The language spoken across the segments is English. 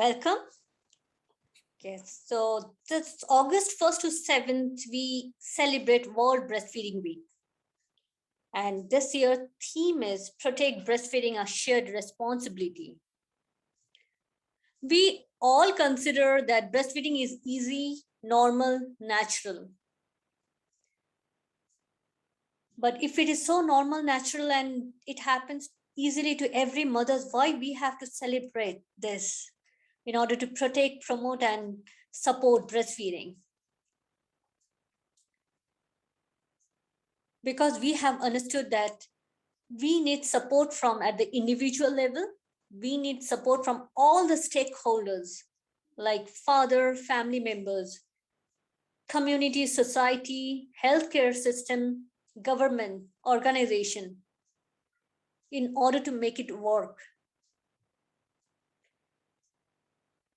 Welcome. Yes, so this August 1st to 7th, we celebrate World Breastfeeding Week. And this year theme is Protect Breastfeeding, a Shared Responsibility. We all consider that breastfeeding is easy, normal, natural. But if it is so normal, natural, and it happens easily to every mother, why we have to celebrate this in order to protect, promote, and support breastfeeding? Because we have understood that we need support from at the individual level. We need support from all the stakeholders like father, family members, community, society, healthcare system, government, organization in order to make it work.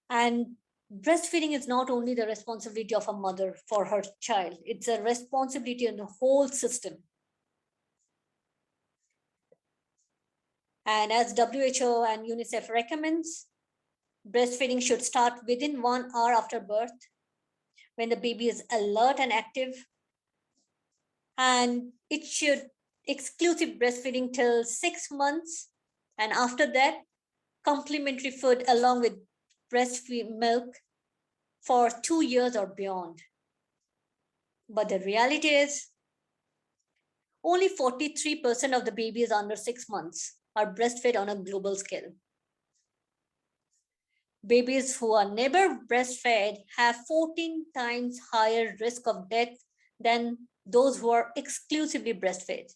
And breastfeeding is not only the responsibility of a mother for her child, it's a responsibility of the whole system. And as WHO and UNICEF recommends, breastfeeding should start within 1 hour after birth when the baby is alert and active. And it should exclusive breastfeeding till 6 months. And after that, complementary food along with breast milk for 2 years or beyond. But the reality is only 43% of the babies under 6 months are breastfed on a global scale. Babies who are never breastfed have 14 times higher risk of death than those who are exclusively breastfed.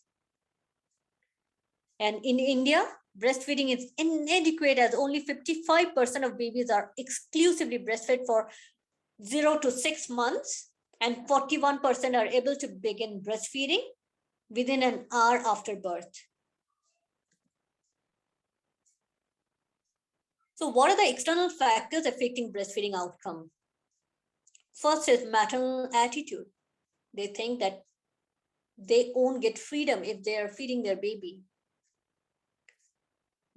And in India, breastfeeding is inadequate as only 55% of babies are exclusively breastfed for 0 to 6 months, and 41% are able to begin breastfeeding within an hour after birth. So what are the external factors affecting breastfeeding outcome? First is maternal attitude. They think that they won't get freedom if they are feeding their baby.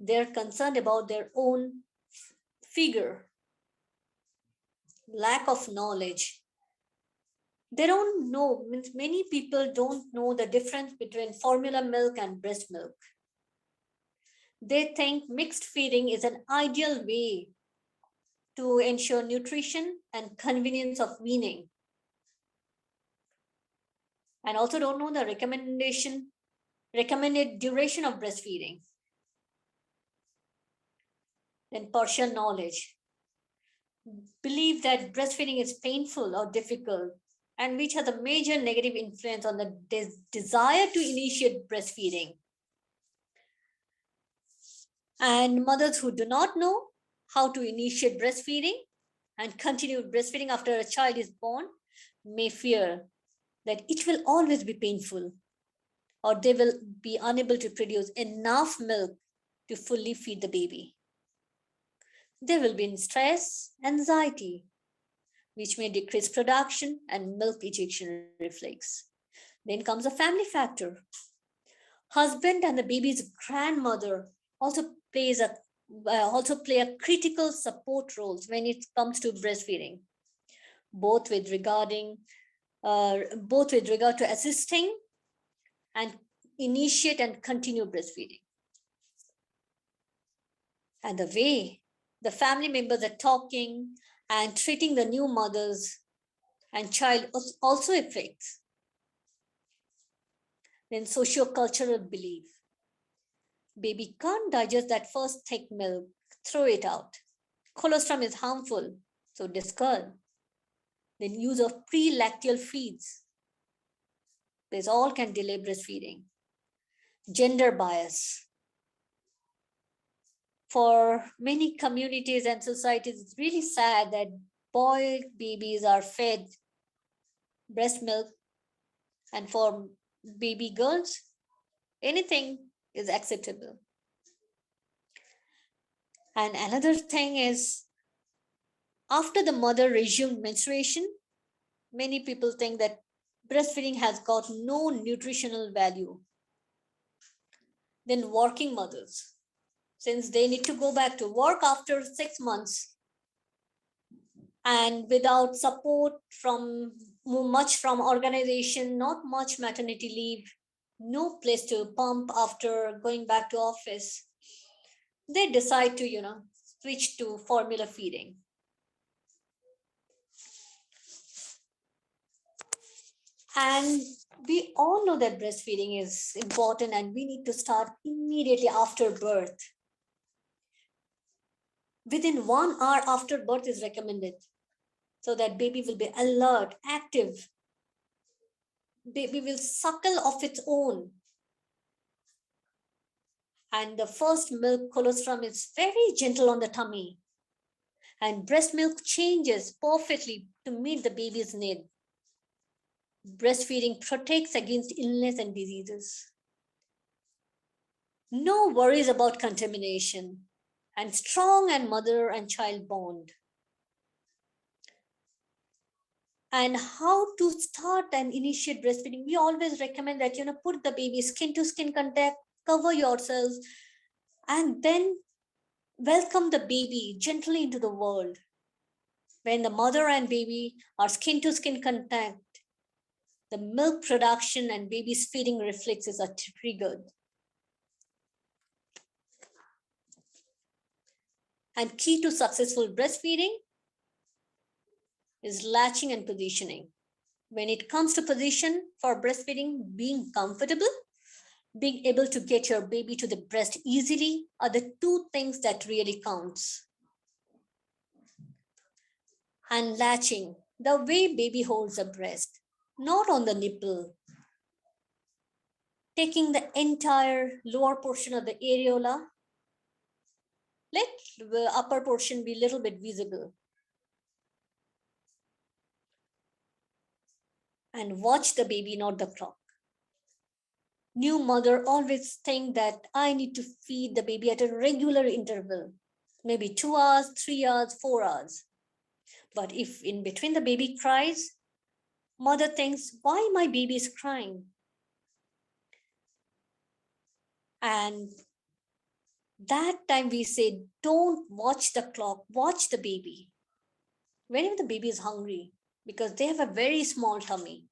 They're concerned about their own figure, lack of knowledge. They don't know, means many people don't know the difference between formula milk and breast milk. They think mixed feeding is an ideal way to ensure nutrition and convenience of weaning. And also don't know the recommended duration of breastfeeding. Then partial knowledge. Believe that breastfeeding is painful or difficult, and which has a major negative influence on the desire to initiate breastfeeding. And mothers who do not know how to initiate breastfeeding and continue breastfeeding after a child is born may fear that it will always be painful, or they will be unable to produce enough milk to fully feed the baby. They will be in stress, anxiety, which may decrease production and milk ejection reflex. Then comes a family factor. Husband and the baby's grandmother also play a critical support roles when it comes to breastfeeding, both with regard to assisting and initiate and continue breastfeeding. And the way the family members are talking and treating the new mothers and child also affects. Then socio-cultural belief. Baby can't digest that first thick milk, throw it out. Colostrum is harmful, so discard. Then use of pre-lactal feeds. This all can delay breastfeeding. Gender bias. For many communities and societies, it's really sad that boy babies are fed breast milk, and for baby girls, anything is acceptable. And another thing is, after the mother resumed menstruation, many people think that breastfeeding has got no nutritional value. Then working mothers, since they need to go back to work after 6 months, And without support from much from organization, not much maternity leave, no place to pump after going back to office, they decide to switch to formula feeding. And we all know that breastfeeding is important and we need to start immediately after birth. Within 1 hour after birth is recommended, so that baby will be alert, active. Baby will suckle of its own. And the first milk colostrum is very gentle on the tummy. And breast milk changes perfectly to meet the baby's need. Breastfeeding protects against illness and diseases. No worries about contamination, and strong and mother and child bond. And how to start and initiate breastfeeding? We always recommend that put the baby skin to skin contact, cover yourselves, and then welcome the baby gently into the world. When the mother and baby are skin to skin contact, the milk production and baby's feeding reflexes are triggered. And key to successful breastfeeding is latching and positioning. When it comes to position for breastfeeding, being comfortable, being able to get your baby to the breast easily are the two things that really counts. And latching, the way baby holds the breast, not on the nipple. Taking the entire lower portion of the areola, let the upper portion be a little bit visible. And watch the baby, not the clock. New mother always think that I need to feed the baby at a regular interval, maybe 2 hours, 3 hours, 4 hours. But if in between the baby cries, mother thinks, why my baby is crying? And that time we say, don't watch the clock, watch the baby. Whenever the baby is hungry, because they have a very small tummy.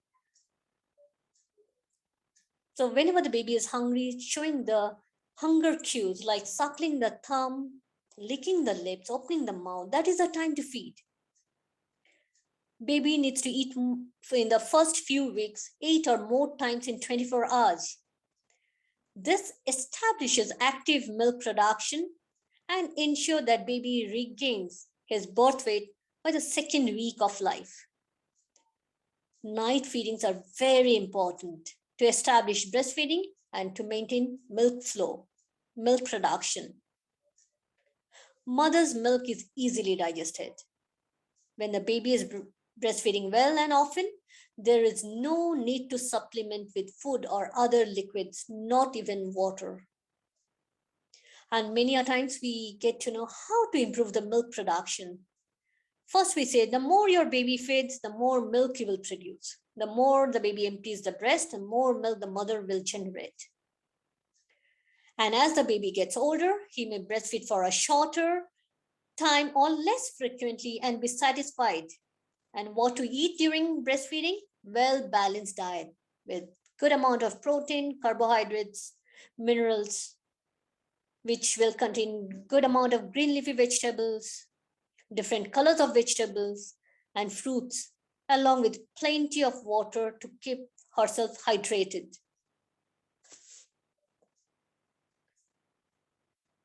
So whenever the baby is hungry, showing the hunger cues like suckling the thumb, licking the lips, opening the mouth, that is the time to feed. Baby needs to eat in the first few weeks 8 or more times in 24 hours. This establishes active milk production and ensure that baby regains his birth weight by the second week of life. Night feedings are very important to establish breastfeeding and to maintain milk flow, milk production. Mother's milk is easily digested. When the baby is breastfeeding well and often, there is no need to supplement with food or other liquids, not even water. And many a times we get to know how to improve the milk production. First, we say the more your baby feeds, the more milk you will produce. The more the baby empties the breast, the more milk the mother will generate. And as the baby gets older, he may breastfeed for a shorter time or less frequently and be satisfied. And what to eat during breastfeeding? Well-balanced diet with good amount of protein, carbohydrates, minerals, which will contain good amount of green leafy vegetables, different colors of vegetables and fruits, along with plenty of water to keep herself hydrated.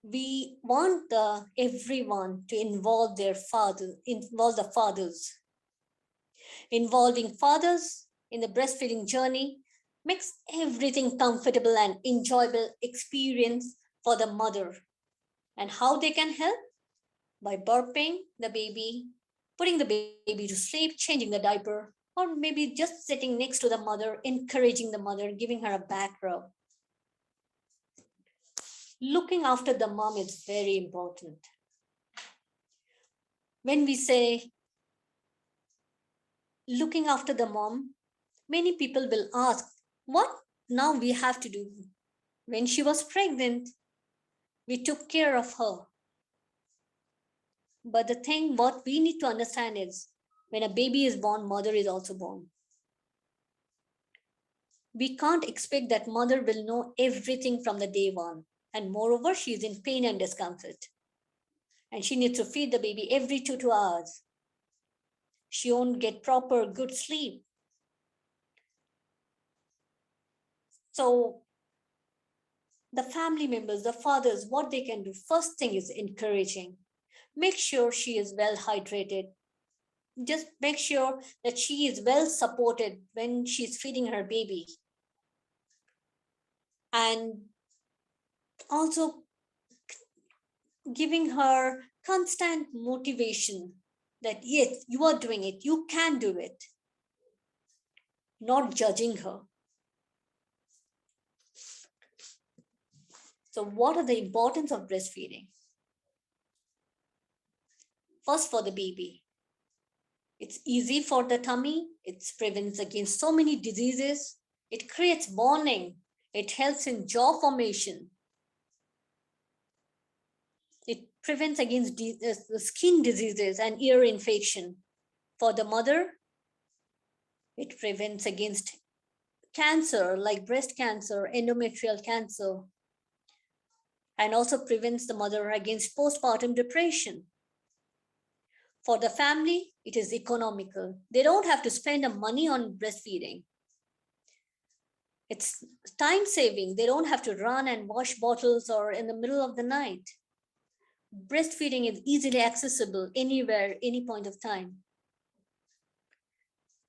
We want everyone to involve the fathers. Involving fathers in the breastfeeding journey makes everything comfortable and enjoyable experience for the mother. And how they can help? By burping the baby, putting the baby to sleep, changing the diaper, or maybe just sitting next to the mother, encouraging the mother, giving her a back rub. Looking after the mom is very important. When we say looking after the mom, many people will ask, what now we have to do? When she was pregnant, we took care of her. But the thing what we need to understand is when a baby is born, mother is also born. We can't expect that mother will know everything from the day one. And moreover, she is in pain and discomfort. And she needs to feed the baby every 2 hours. She won't get proper good sleep. So the family members, the fathers, what they can do, first thing is encouraging. Make sure she is well hydrated. Just make sure that she is well supported when she's feeding her baby. And also giving her constant motivation that yes, you are doing it, you can do it, not judging her. So, what are the importance of breastfeeding? First, for the baby, it's easy for the tummy, it prevents against so many diseases, it creates bonding, it helps in jaw formation, it prevents against skin diseases and ear infection. For the mother, it prevents against cancer like breast cancer, endometrial cancer, and also prevents the mother against postpartum depression. For the family, it is economical. They don't have to spend the money on breastfeeding. It's time saving. They don't have to run and wash bottles or in the middle of the night. Breastfeeding is easily accessible anywhere, any point of time.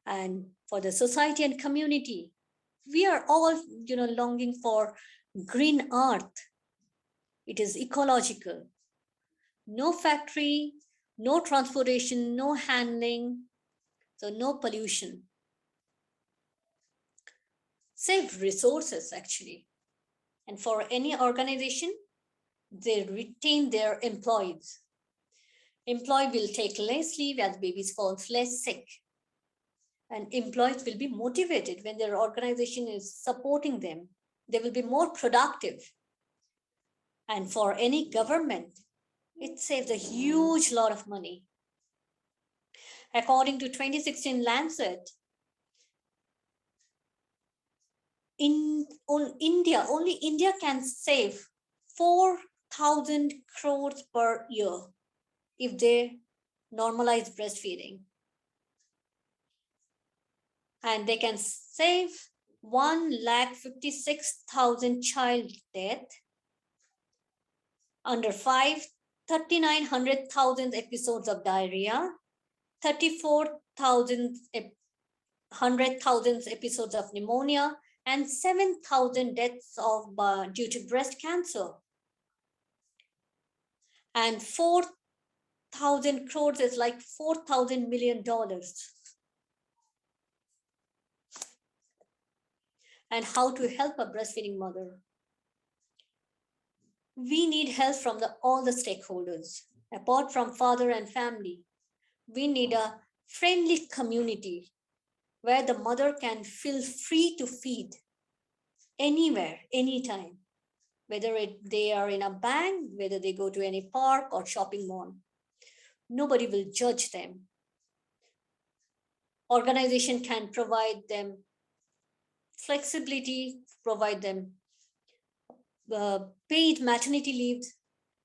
And for the society and community, we are all, longing for green earth. It is ecological. No factory, no transportation, no handling, so no pollution. Save resources actually. And for any organization, they retain their employees. Employee will take less leave as babies fall less sick. And employees will be motivated when their organization is supporting them. They will be more productive. And for any government, it saves a huge lot of money. According to 2016 Lancet, only India can save 4,000 crores per year if they normalize breastfeeding. And they can save 1,56,000 child death, under 5, 3,900,000 episodes of diarrhea, 34,000 episodes of pneumonia, and 7,000 deaths of due to breast cancer. And 4,000 crores is like $4,000 million. And how to help a breastfeeding mother? We need help from all the stakeholders. Apart from father and family, we need a friendly community where the mother can feel free to feed anywhere, anytime, whether they are in a bank, whether they go to any park or shopping mall. Nobody will judge them. Organization can provide them flexibility, provide them paid maternity leaves,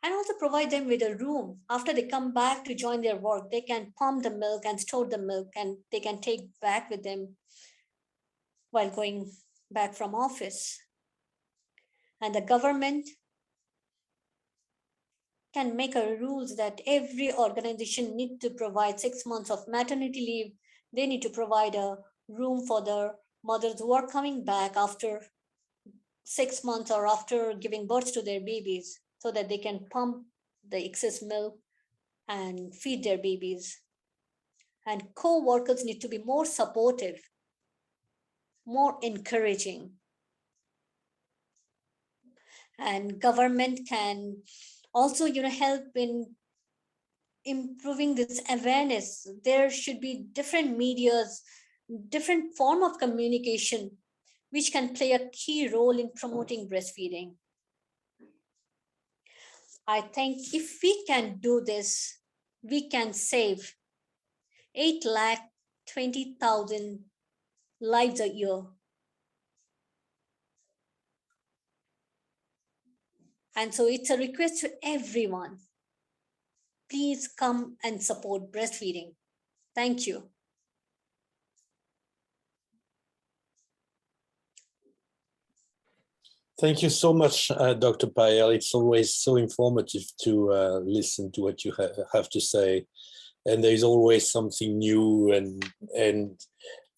and also provide them with a room. After they come back to join their work, they can pump the milk and store the milk, and they can take back with them while going back from office. And the government can make a rules that every organization need to provide 6 months of maternity leave. They need to provide a room for the mothers who are coming back after 6 months or after giving birth to their babies, so that they can pump the excess milk and feed their babies. And co-workers need to be more supportive, more encouraging. And government can also help in improving this awareness. There should be different medias, different form of communication which can play a key role in promoting breastfeeding. I think if we can do this, we can save 8,20,000 lives a year. And so it's a request to everyone. Please come and support breastfeeding. Thank you. Thank you so much, Dr. Payel. It's always so informative to listen to what you have to say. And there's always something new. And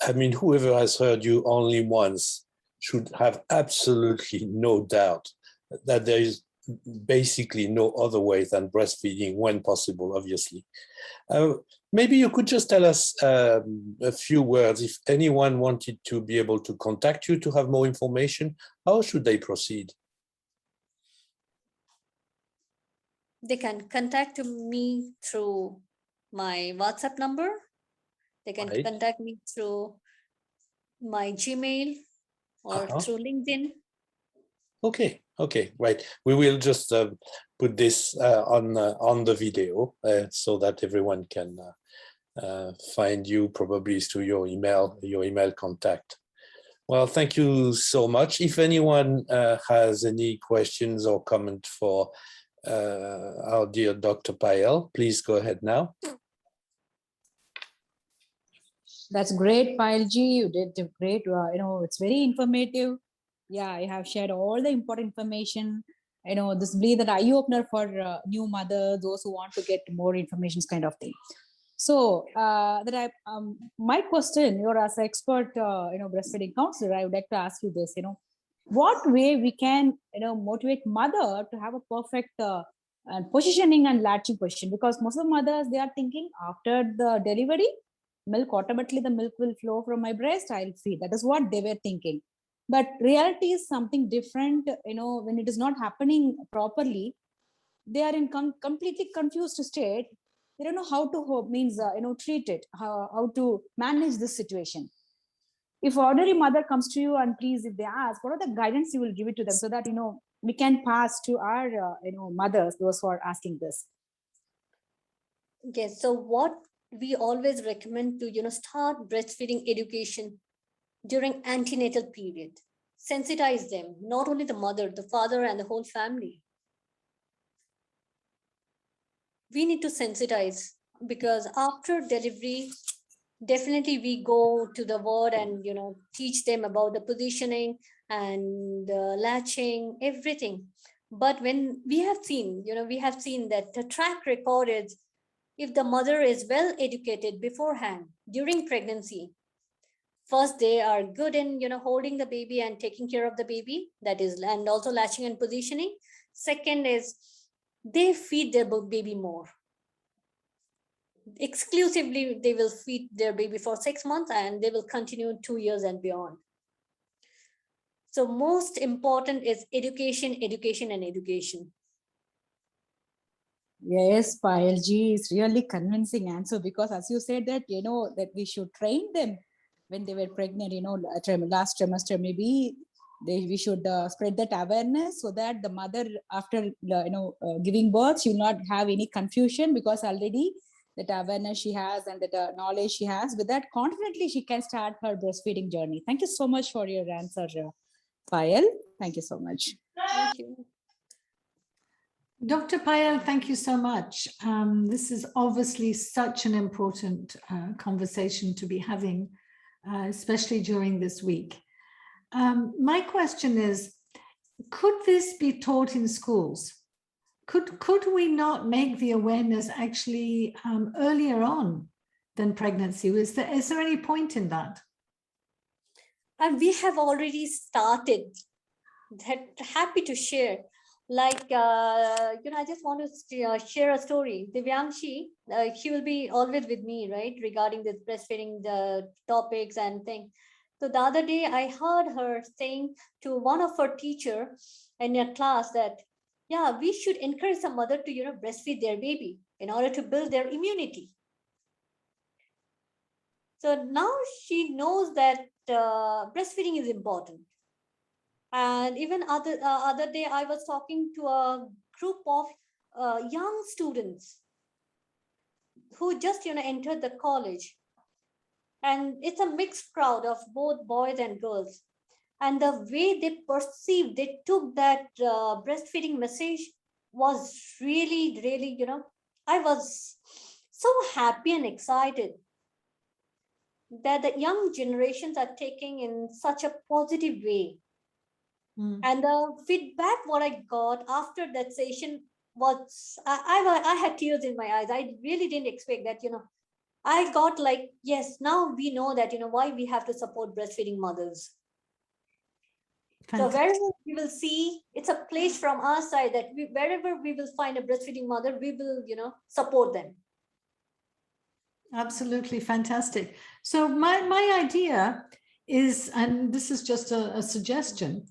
I mean, whoever has heard you only once should have absolutely no doubt that there is basically no other way than breastfeeding when possible, obviously. Maybe you could just tell us a few words. If anyone wanted to be able to contact you to have more information, how should they proceed? They can contact me through my WhatsApp number. They can contact me through my Gmail or through LinkedIn. Okay, right. We will just put this on the video so that everyone can find you probably through your email contact. Well, thank you so much. If anyone has any questions or comment for our dear Dr. Payel, please go ahead now. That's great, Payal ji. You did great. It's very informative. Yeah, you have shared all the important information. This will be the eye opener for new mothers, those who want to get more information, kind of thing. So my question, you're as an expert, breastfeeding counselor, I would like to ask you this. What way we can, motivate mother to have a perfect positioning and latching position? Because most of the mothers, they are thinking after the delivery, milk automatically the milk will flow from my breast, I'll feed. That is what they were thinking. But reality is something different. When it is not happening properly, they are in completely confused state. They don't know how to treat it, how to manage this situation. If ordinary mother comes to you and please, if they ask, what are the guidance you will give it to them so that we can pass to our mothers, those who are asking this? Yes. So what we always recommend to start breastfeeding education during antenatal period. Sensitize them, not only the mother, the father, and the whole family. We need to sensitize, because after delivery, definitely we go to the ward and teach them about the positioning and latching, everything. But when we have seen that the track record is, if the mother is well educated beforehand during pregnancy, first they are good in holding the baby and taking care of the baby, that is, and also latching and positioning. Second is they feed their baby more. Exclusively they will feed their baby for 6 months and they will continue 2 years and beyond. So most important is education, and education. Yes, Payal ji, is really convincing answer, because as you said that that we should train them when they were pregnant, last trimester, maybe we should spread that awareness so that the mother after giving birth, she will not have any confusion, because already that awareness she has and that knowledge she has, with that confidently she can start her breastfeeding journey. Thank you so much for your answer, Payal. Thank you so much. Thank you. Dr. Payel, thank you so much. This is obviously such an important conversation to be having, especially during this week. My question is, could this be taught in schools? Could we not make the awareness actually earlier on than pregnancy? Is there any point in that? And we have already started. Happy to share. Like, I just want to share a story. Divyanshi, she will be always with me, right, regarding this breastfeeding, the topics and things. So the other day, I heard her saying to one of her teacher in a class that, yeah, we should encourage some mother to, breastfeed their baby in order to build their immunity. So now she knows that breastfeeding is important. And even other day, I was talking to a group of young students. who just entered the college, and it's a mixed crowd of both boys and girls, and the way they took that breastfeeding message was really, really, I was so happy and excited that the young generations are taking in such a positive way. And the feedback what I got after that session was, I had tears in my eyes. I really didn't expect that, I got like, yes, now we know that, why we have to support breastfeeding mothers. So wherever we will see, it's a place from our side that wherever we will find a breastfeeding mother, we will, support them. Absolutely fantastic. So my idea is, and this is just a suggestion,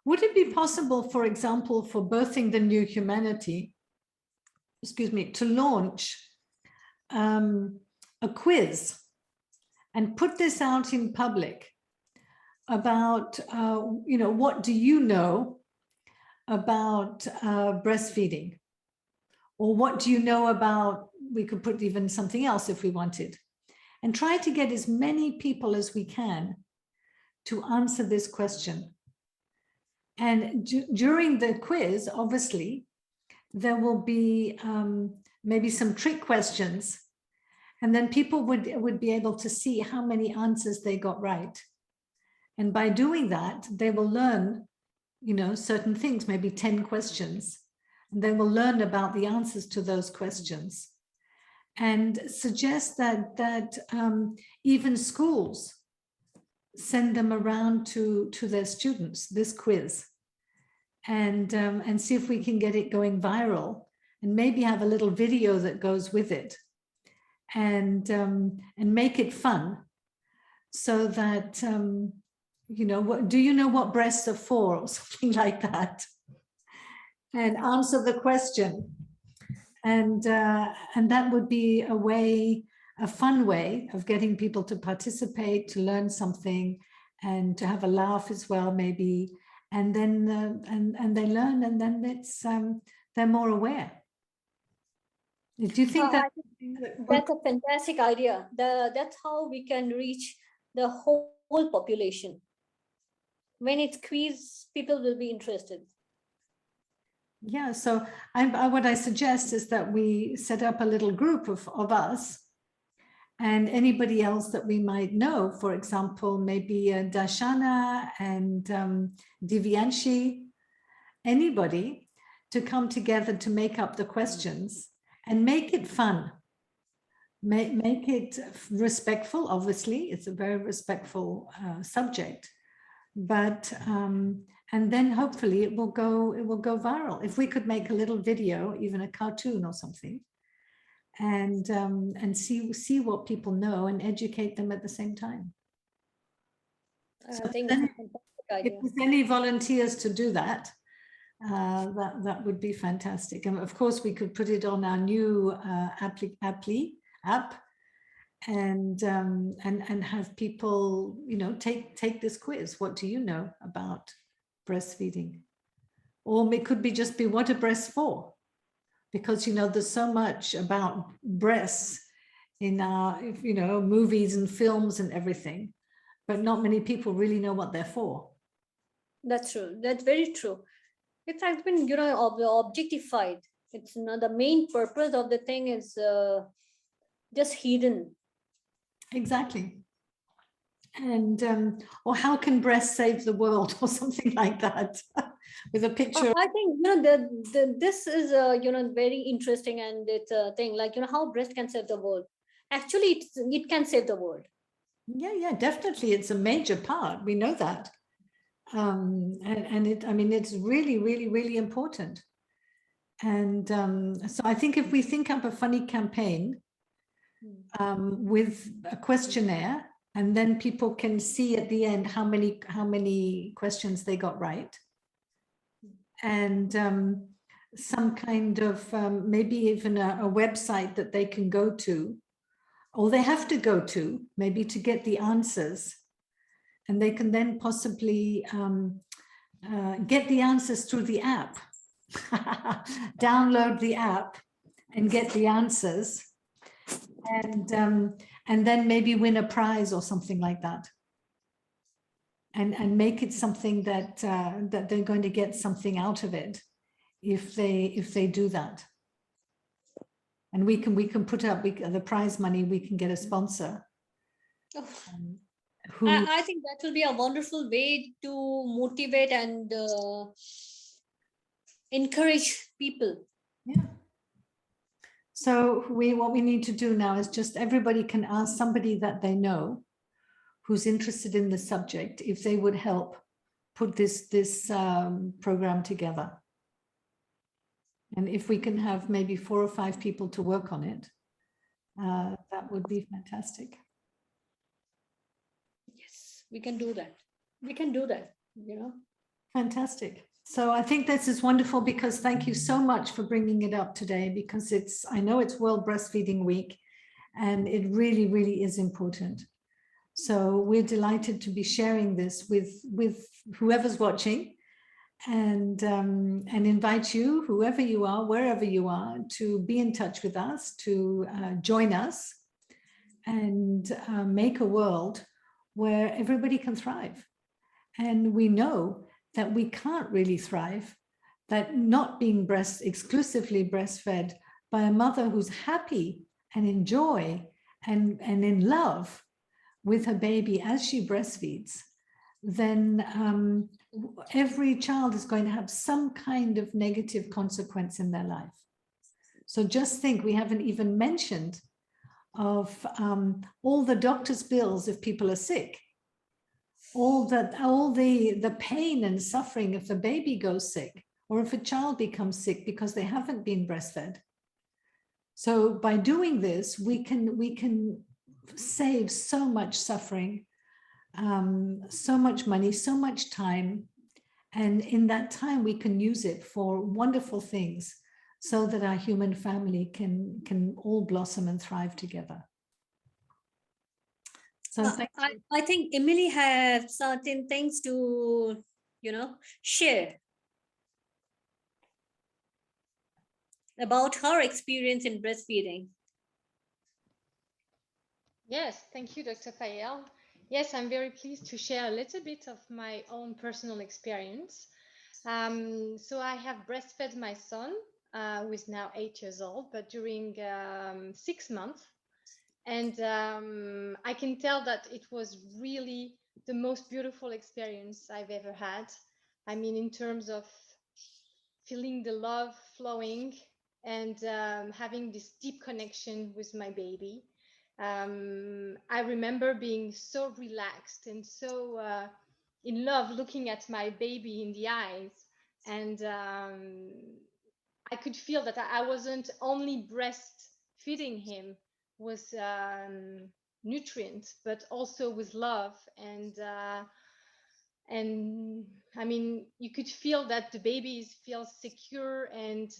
would it be possible, for example, for Birthing the New Humanity, to launch a quiz and put this out in public about, what do you know about breastfeeding? Or what do you know about, we could put even something else if we wanted, and try to get as many people as we can to answer this question. And during the quiz, obviously, there will be maybe some trick questions, and then people would be able to see how many answers they got right. And by doing that, they will learn, certain things, maybe 10 questions, and they will learn about the answers to those questions. And suggest that even schools send them around to their students, this quiz, and see if we can get it going viral, and maybe have a little video that goes with it, and make it fun, so that do you know what breasts are for, or something like that, and answer the question. And that would be a fun way of getting people to participate, to learn something, and to have a laugh as well, maybe. And then and they learn, and then it's they're more aware. Do you think that's a fantastic idea? That's how we can reach the whole population. When it's quiz, people will be interested. Yeah, so what I suggest is that we set up a little group of us, and anybody else that we might know, for example, maybe Darshana and Divyanshi, anybody, to come together to make up the questions and make it fun. Make it respectful, obviously. It's a very respectful subject, but and then hopefully it will go viral. If we could make a little video, even a cartoon or something, and see what people know and educate them at the same time. I think it's a fantastic idea. If there's any volunteers to do that, that would be fantastic. And of course, we could put it on our new app, and have people, take this quiz. What do you know about breastfeeding? Or it could be just be, what are breasts for? Because there's so much about breasts in our movies and films and everything, but not many people really know what they're for. That's true. That's very true. It has been objectified. It's the main purpose of the thing is just hidden. Exactly. And or how can breasts save the world, or something like that, with a picture. I think this is very interesting, and it's a thing like how breast can save the world. Actually, it can save the world. Yeah, definitely, it's a major part. We know that, and it's really, really, really important. And so I think if we think up a funny campaign with a questionnaire, and then people can see at the end how many questions they got right, and some kind of maybe even a website that they can go to, or they have to go to, maybe, to get the answers, and they can then possibly get the answers through the app. Download the app and get the answers, and then maybe win a prize or something like that. And make it something that that they're going to get something out of it if they do that. And we can put up the prize money. We can get a sponsor. Oh, Who I think that will be a wonderful way to motivate and encourage people. yeah. So what we need to do now is just everybody can ask somebody that they know who's interested in the subject if they would help put this program together. And if we can have maybe 4 or 5 people to work on it, that would be fantastic. Yes, we can do that. We can do that, you know. Fantastic. So I think this is wonderful, because thank you so much for bringing it up today, because I know it's World Breastfeeding Week, and it really, really is important. So we're delighted to be sharing this with whoever's watching, and invite you, whoever you are, wherever you are, to be in touch with us, to join us, and make a world where everybody can thrive. And we know that we can't really thrive, that not being exclusively breastfed by a mother who's happy and in joy and in love with her baby as she breastfeeds, then every child is going to have some kind of negative consequence in their life. So just think, we haven't even mentioned of all the doctor's bills if people are sick, all the pain and suffering if a baby goes sick, or if a child becomes sick because they haven't been breastfed. So by doing this, we can save so much suffering, so much money, so much time, and in that time we can use it for wonderful things, so that our human family can all blossom and thrive together. So I think Emily has certain things to, you know, share about her experience in breastfeeding. Yes, thank you, Dr. Payel. Yes, I'm very pleased to share a little bit of my own personal experience. So I have breastfed my son, who is now 8 years old, but during 6 months. And I can tell that it was really the most beautiful experience I've ever had. I mean, in terms of feeling the love flowing and having this deep connection with my baby. I remember being so relaxed and so in love, looking at my baby in the eyes. And I could feel that I wasn't only breastfeeding him with nutrients, but also with love. And I mean, you could feel that the baby feels secure and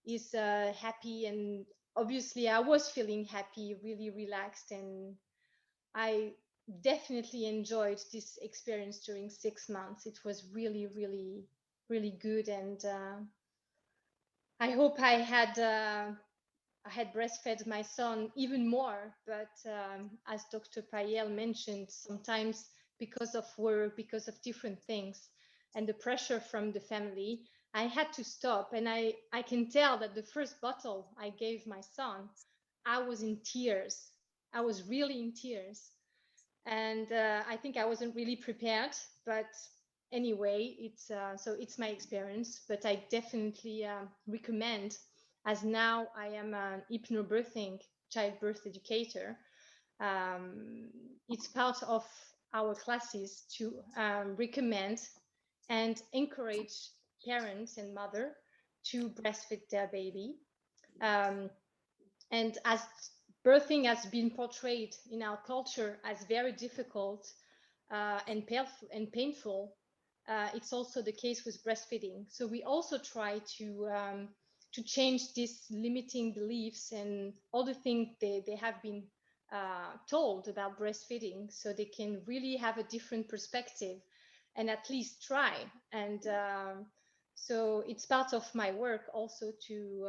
is happy. And obviously I was feeling happy, really relaxed. And I definitely enjoyed this experience during 6 months. It was really, really, really good. And I hope I had breastfed my son even more, but as Dr. Payel mentioned, sometimes because of work, because of different things, and the pressure from the family, I had to stop. And I can tell that the first bottle I gave my son, I was in tears. I was really in tears. And I think I wasn't really prepared, but anyway, it's my experience. But I definitely recommend, as now I am an hypnobirthing childbirth educator, it's part of our classes to recommend and encourage parents and mother to breastfeed their baby. And as birthing has been portrayed in our culture as very difficult and painful, it's also the case with breastfeeding. So we also try to change these limiting beliefs and all the things they have been told about breastfeeding, so they can really have a different perspective and at least try. And So it's part of my work also to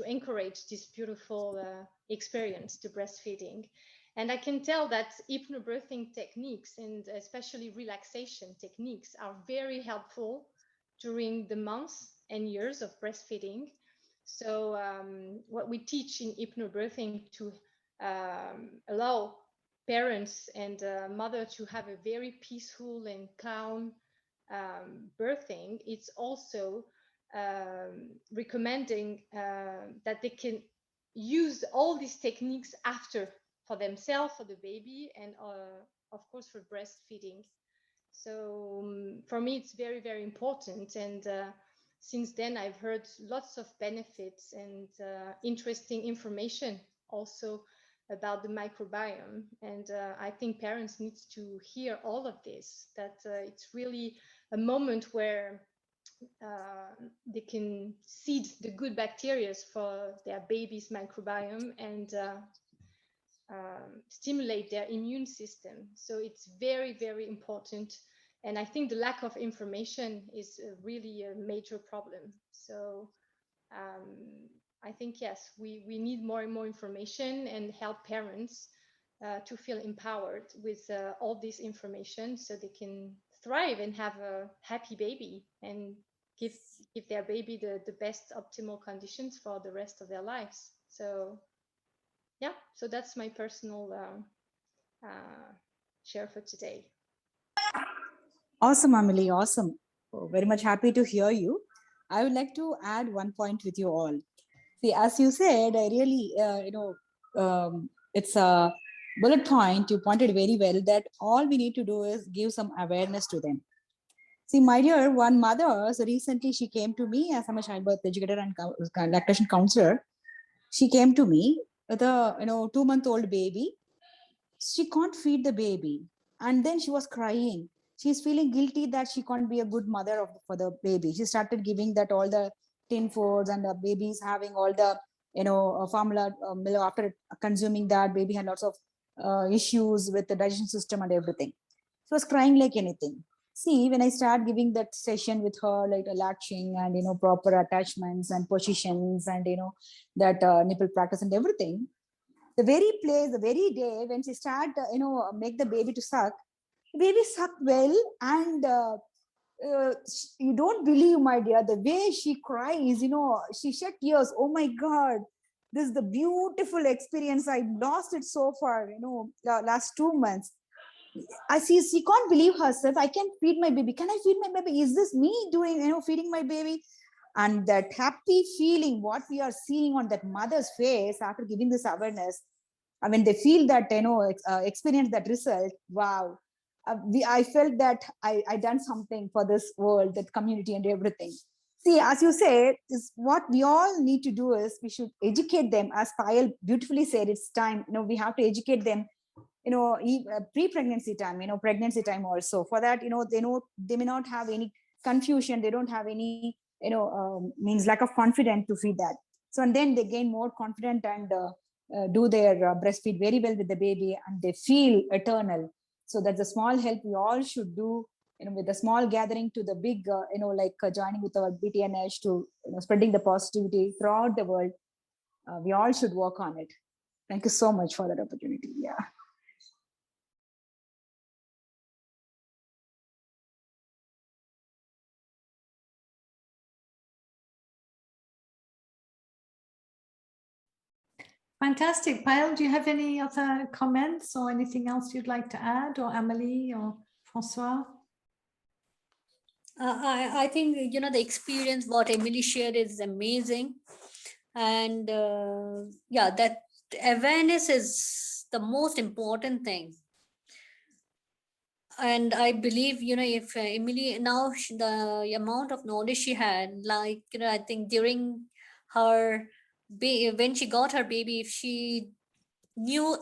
encourage this beautiful experience to breastfeeding. And I can tell that hypnobirthing techniques and especially relaxation techniques are very helpful during the months and years of breastfeeding. So what we teach in hypnobirthing to allow parents and mother to have a very peaceful and calm birthing, it's also recommending that they can use all these techniques after for themselves, for the baby, and of course for breastfeeding. So for me, it's very, very important. And since then, I've heard lots of benefits and interesting information also about the microbiome. And I think parents need to hear all of this, that it's really a moment where they can seed the good bacteria for their baby's microbiome and stimulate their immune system. So it's very, very important. And I think the lack of information is really a major problem. So I think, yes, we need more and more information and help parents to feel empowered with all this information so they can thrive and have a happy baby and give their baby the best optimal conditions for the rest of their lives. So yeah, so that's my personal share for today. Awesome, Amelie. Awesome. Oh, very much happy to hear you. I would like to add one point with you all. See, as you said, I really, it's a bullet point. You pointed very well that all we need to do is give some awareness to them. See, my dear, one mother, so recently she came to me as I'm a childbirth educator and lactation counselor. She came to me with a 2-month-old baby. She can't feed the baby, and then she was crying. She's feeling guilty that she can't be a good mother for the baby. She started giving that all the tin foods, and the baby's having all the formula milk. After consuming that, baby had lots of issues with the digestion system and everything. She was crying like anything. See, when I start giving that session with her, like latching and proper attachments and positions and that nipple practice and everything, the very place, the very day when she start make the baby to suck, the baby sucked well. And you don't believe, my dear, the way she cries, she shed tears. Oh my God, this is the beautiful experience. I lost it so far, last 2 months. I see she can't believe herself. I can feed my baby. Can I feed my baby? Is this me doing, feeding my baby? And that happy feeling, what we are seeing on that mother's face after giving this awareness, I mean, they feel that, experience that result. Wow. I felt that I done something for this world, that community and everything. See, as you say, is what we all need to do is we should educate them. As Payel beautifully said, it's time, we have to educate them, pre-pregnancy time, pregnancy time also. For that, they may not have any confusion. They don't have any, means lack of confidence to feed that. So, and then they gain more confident and do their breastfeed very well with the baby, and they feel eternal. So that's a small help we all should do, with a small gathering to the big, joining with our BTNH to spreading the positivity throughout the world. We all should work on it. Thank you so much for that opportunity. Yeah. Fantastic. Payel, do you have any other comments or anything else you'd like to add, or Amélie or Francois? I think, the experience what Emily shared is amazing. And yeah, that awareness is the most important thing. And I believe, if Emily now, the amount of knowledge she had, like, I think during her, when she got her baby, if she knew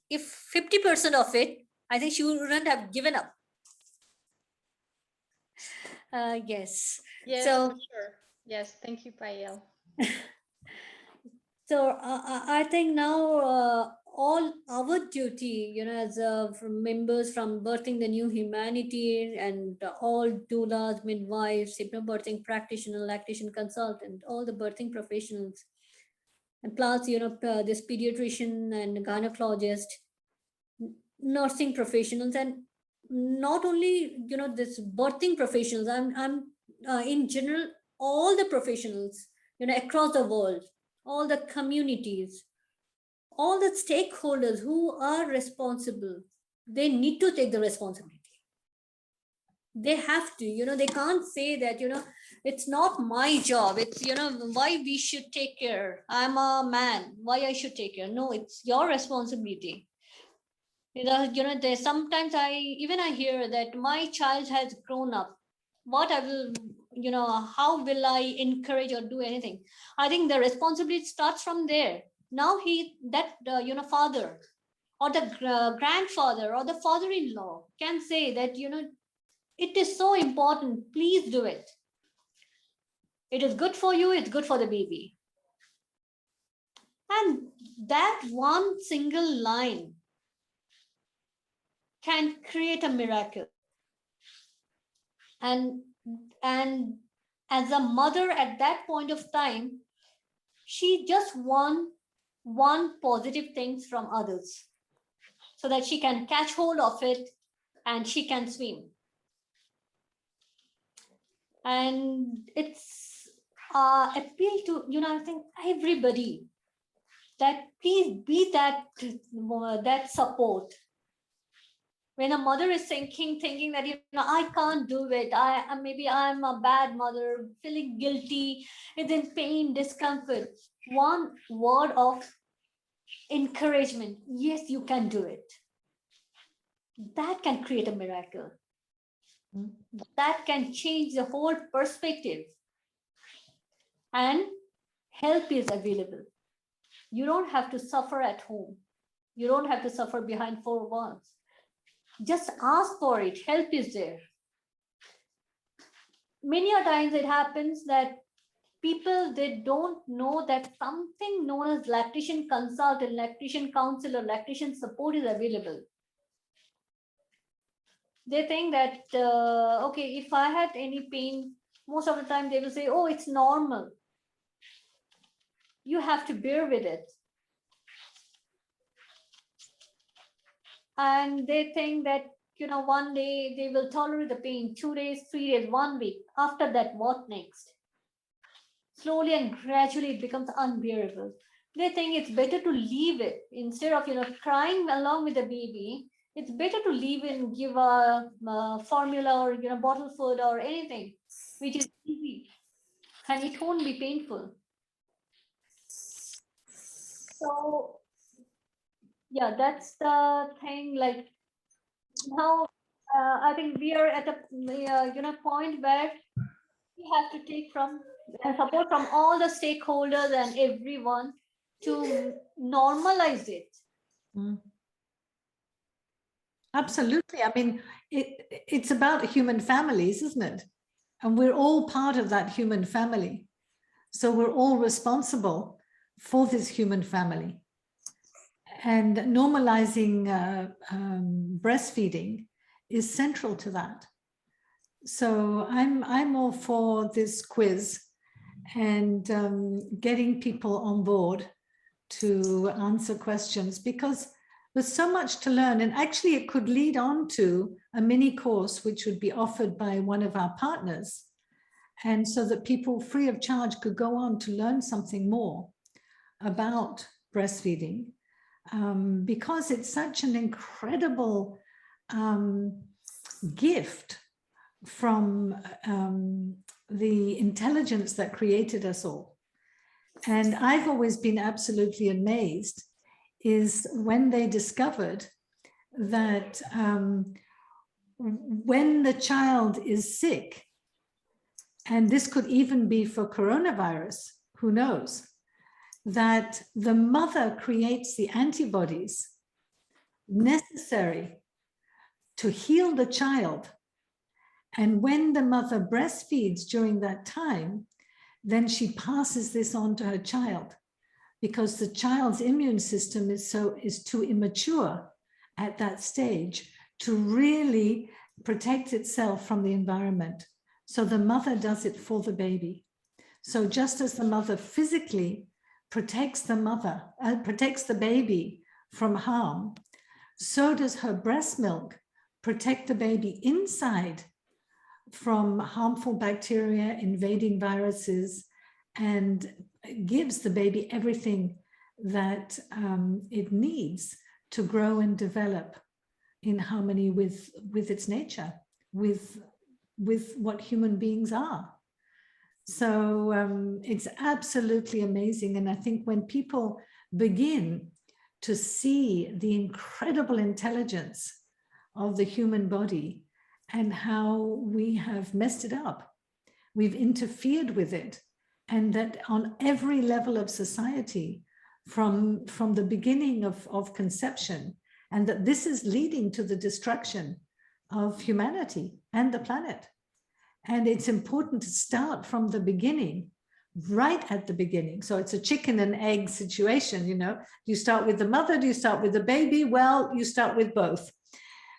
if 50% of it, I think she wouldn't have given up. Yes. Yes, So, for sure. Yes, thank you, Payel. so I think now all our duty, as from members from Birthing the New Humanity, and all doulas, midwives, hypnobirthing practitioner, lactation consultant, all the birthing professionals, and plus, this pediatrician and gynecologist, nursing professionals, and not only, this birthing professionals, I'm in general, all the professionals, across the world, all the communities, all the stakeholders who are responsible, they need to take the responsibility. They have to, they can't say that, it's not my job, it's, why we should take care, I'm a man, why I should take care. No, it's your responsibility. There's sometimes I hear that my child has grown up, what I will, how will I encourage or do anything? I think the responsibility starts from there. Now father or the grandfather or the father-in-law can say that, it is so important, please do it. It is good for you, it's good for the baby. And that one single line can create a miracle. And as a mother at that point of time, she just won one positive things from others, so that she can catch hold of it and she can swim. And it's appeal to, I think everybody, that please be that support. When a mother is thinking that, I can't do it, maybe I'm a bad mother, feeling guilty, is in pain, discomfort, one word of encouragement, yes, you can do it, that can create a miracle. That can change the whole perspective. And help is available. You don't have to suffer at home. You don't have to suffer behind four walls. Just ask for it. Help is there. Many a times it happens that people, they don't know that something known as lactation consultant, lactation counselor, lactation support is available. They think that, okay, if I had any pain, most of the time they will say, oh, it's normal. You have to bear with it. And they think that, one day they will tolerate the pain, 2 days, 3 days, 1 week. After that, what next? Slowly and gradually it becomes unbearable. They think it's better to leave it instead of, crying along with the baby. It's better to leave it and give a formula or, bottle food or anything, which is easy and it won't be painful. So, yeah, that's the thing. Like, now, I think we are at a point where we have to take from support from all the stakeholders and everyone to normalize it. Absolutely. I mean, it's about human families, isn't it? And we're all part of that human family. So we're all responsible for this human family. And normalizing breastfeeding is central to that. So I'm all for this quiz and getting people on board to answer questions, because there's so much to learn. And actually it could lead on to a mini course which would be offered by one of our partners, and so that people free of charge could go on to learn something more about breastfeeding, because it's such an incredible gift from the intelligence that created us all. And I've always been absolutely amazed is when they discovered that when the child is sick, and this could even be for coronavirus, who knows, that the mother creates the antibodies necessary to heal the child. And when the mother breastfeeds during that time, then she passes this on to her child. because the child's immune system is too immature at that stage to really protect itself from the environment. So the mother does it for the baby. So just as the mother physically protects the baby from harm, so does her breast milk protect the baby inside from harmful bacteria, invading viruses, and gives the baby everything that it needs to grow and develop in harmony with its nature, with what human beings are. So it's absolutely amazing. And I think when people begin to see the incredible intelligence of the human body and how we have messed it up, we've interfered with it, and that on every level of society, from the beginning of conception, and that this is leading to the destruction of humanity and the planet. And it's important to start from the beginning, right at the beginning. So it's a chicken and egg situation, you know. Do you start with the mother? Do you start with the baby? Well, you start with both.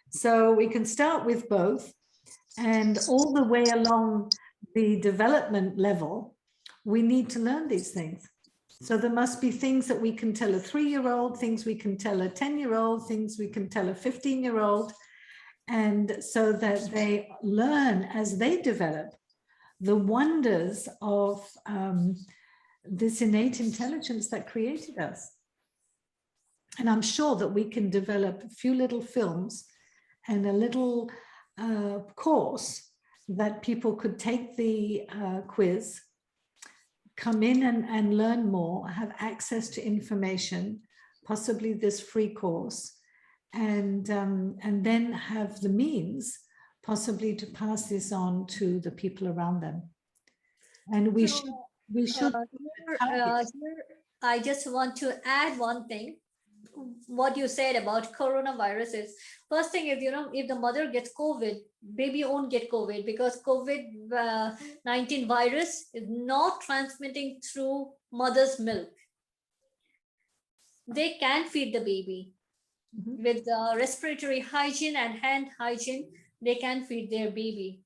So we can start with both, and all the way along the development level, we need to learn these things. So there must be things that we can tell a 3-year-old, things we can tell a 10-year-old, things we can tell a 15-year-old, and so that they learn as they develop the wonders of this innate intelligence that created us. And I'm sure that we can develop a few little films and a little course that people could take the quiz, come in and learn more, have access to information, possibly this free course, and then have the means possibly to pass this on to the people around them. And we should here, I just want to add one thing. What you said about coronaviruses. First thing is, if the mother gets COVID, baby won't get COVID, because COVID-19 virus is not transmitting through mother's milk. They can feed the baby. With respiratory hygiene and hand hygiene, they can feed their baby.